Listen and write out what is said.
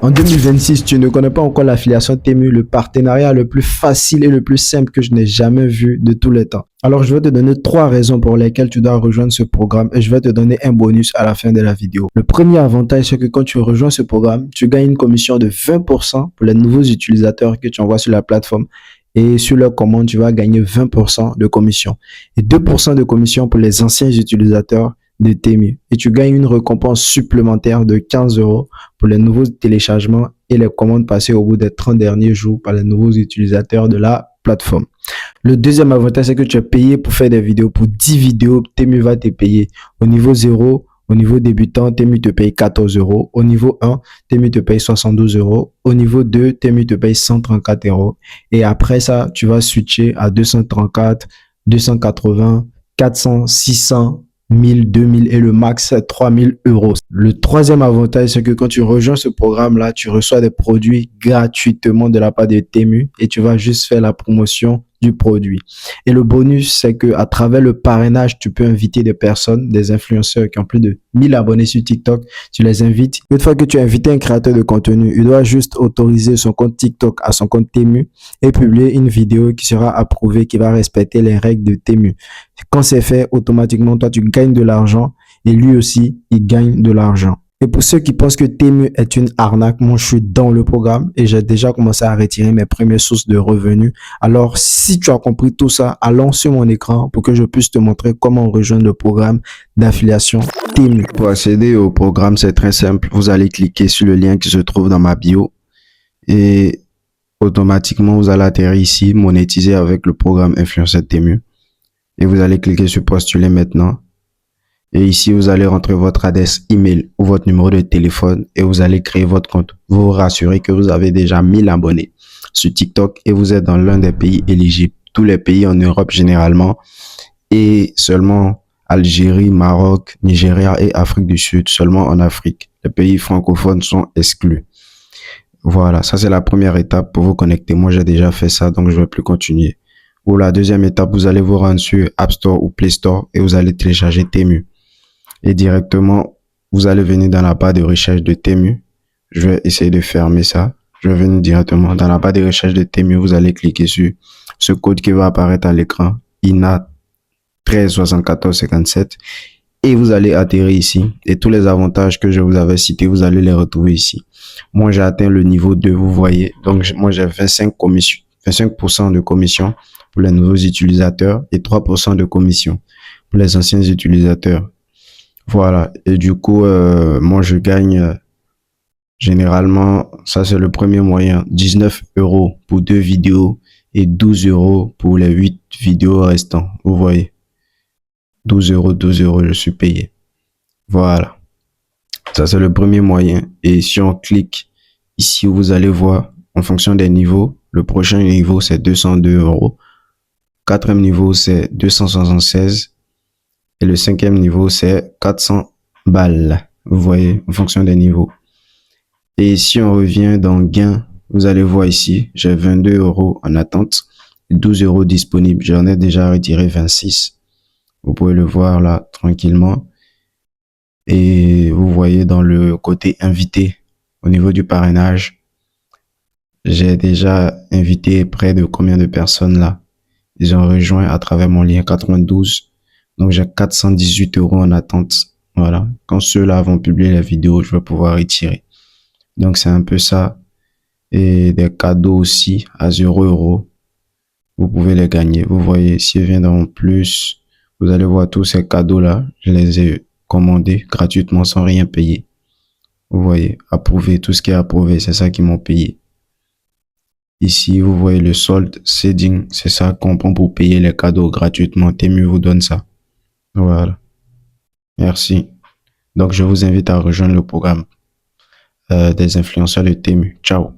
En 2026, tu ne connais pas encore l'affiliation Temu, le partenariat le plus facile et le plus simple que je n'ai jamais vu de tous les temps. Alors, je vais te donner 3 raisons pour lesquelles tu dois rejoindre ce programme et je vais te donner un bonus à la fin de la vidéo. Le premier avantage, c'est que quand tu rejoins ce programme, tu gagnes une commission de 20% pour les nouveaux utilisateurs que tu envoies sur la plateforme. Et sur leur commande, tu vas gagner 20% de commission et 2% de commission pour les anciens utilisateurs de Temu. Et tu gagnes une récompense supplémentaire de 15 € pour les nouveaux téléchargements et les commandes passées au bout des 30 derniers jours par les nouveaux utilisateurs de la plateforme. Le deuxième avantage, c'est que tu es payé pour faire des vidéos. Pour 10 vidéos, Temu va te payer. Au niveau 0, au niveau débutant, Temu te paye 14 €. Au niveau 1, Temu te paye 72 €. Au niveau 2, Temu te paye 134 €. Et après ça, tu vas switcher à 234, 280, 400, 600, 1000, 2000 et le max 3000 €. Le troisième avantage, c'est que quand tu rejoins ce programme-là, tu reçois des produits gratuitement de la part de Temu et tu vas juste faire la promotion du produit. Et le bonus, c'est que à travers le parrainage, tu peux inviter des personnes, des influenceurs qui ont plus de 1000 abonnés sur TikTok. Tu les invites. Une fois que tu as invité un créateur de contenu, il doit juste autoriser son compte TikTok à son compte Temu et publier une vidéo qui sera approuvée, qui va respecter les règles de Temu. Quand c'est fait, automatiquement, toi, tu gagnes de l'argent et lui aussi, il gagne de l'argent. Et pour ceux qui pensent que Temu est une arnaque, moi je suis dans le programme et j'ai déjà commencé à retirer mes premières sources de revenus. Alors si tu as compris tout ça, allons sur mon écran pour que je puisse te montrer comment rejoindre le programme d'affiliation Temu. Pour accéder au programme, c'est très simple. Vous allez cliquer sur le lien qui se trouve dans ma bio et automatiquement vous allez atterrir ici, monétiser avec le programme influenceur Temu. Et vous allez cliquer sur postuler maintenant. Et ici, vous allez rentrer votre adresse email ou votre numéro de téléphone et vous allez créer votre compte. Vous vous rassurez que vous avez déjà 1000 abonnés sur TikTok et vous êtes dans l'un des pays éligibles. Tous les pays en Europe généralement et seulement Algérie, Maroc, Nigeria et Afrique du Sud, seulement en Afrique. Les pays francophones sont exclus. Voilà, ça c'est la première étape pour vous connecter. Moi, j'ai déjà fait ça, donc je ne vais plus continuer. Pour la deuxième étape, vous allez vous rendre sur App Store ou Play Store et vous allez télécharger Temu. Et directement, vous allez venir dans la barre de recherche de Temu. Je vais essayer de fermer ça. Je vais venir directement dans la barre de recherche de Temu. Vous allez cliquer sur ce code qui va apparaître à l'écran, INA 137457. Et vous allez atterrir ici. Et tous les avantages que je vous avais cités, vous allez les retrouver ici. Moi, j'ai atteint le niveau 2, vous voyez. Donc, moi, j'ai 25% de commission pour les nouveaux utilisateurs et 3% de commission pour les anciens utilisateurs. Voilà, et du coup, moi je gagne généralement, ça c'est le premier moyen, 19 € pour 2 vidéos et 12 € pour les 8 vidéos restantes. Vous voyez, 12 €, je suis payé. Voilà, ça c'est le premier moyen. Et si on clique ici, vous allez voir en fonction des niveaux, le prochain niveau c'est 202 €, quatrième niveau c'est 276 et le cinquième niveau, c'est 400 balles. Vous voyez, en fonction des niveaux. Et si on revient dans gain, vous allez voir ici, j'ai 22 € en attente, 12 € disponibles. J'en ai déjà retiré 26. Vous pouvez le voir là, tranquillement. Et vous voyez dans le côté invité, au niveau du parrainage, j'ai déjà invité près de combien de personnes là? Ils ont rejoint à travers mon lien 92. Donc, j'ai 418 € en attente. Voilà. Quand ceux-là vont publier la vidéo, je vais pouvoir retirer. Donc, c'est un peu ça. Et des cadeaux aussi à 0 €. Vous pouvez les gagner. Vous voyez, s'il vient dans plus, vous allez voir tous ces cadeaux-là. Je les ai commandés gratuitement sans rien payer. Vous voyez, approuvé. Tout ce qui est approuvé, c'est ça qu'ils m'ont payé. Ici, vous voyez le solde, seeding. C'est ça qu'on prend pour payer les cadeaux gratuitement. Temu vous donne ça. Voilà. Merci. Donc, je vous invite à rejoindre le programme des influenceurs de Temu. Ciao.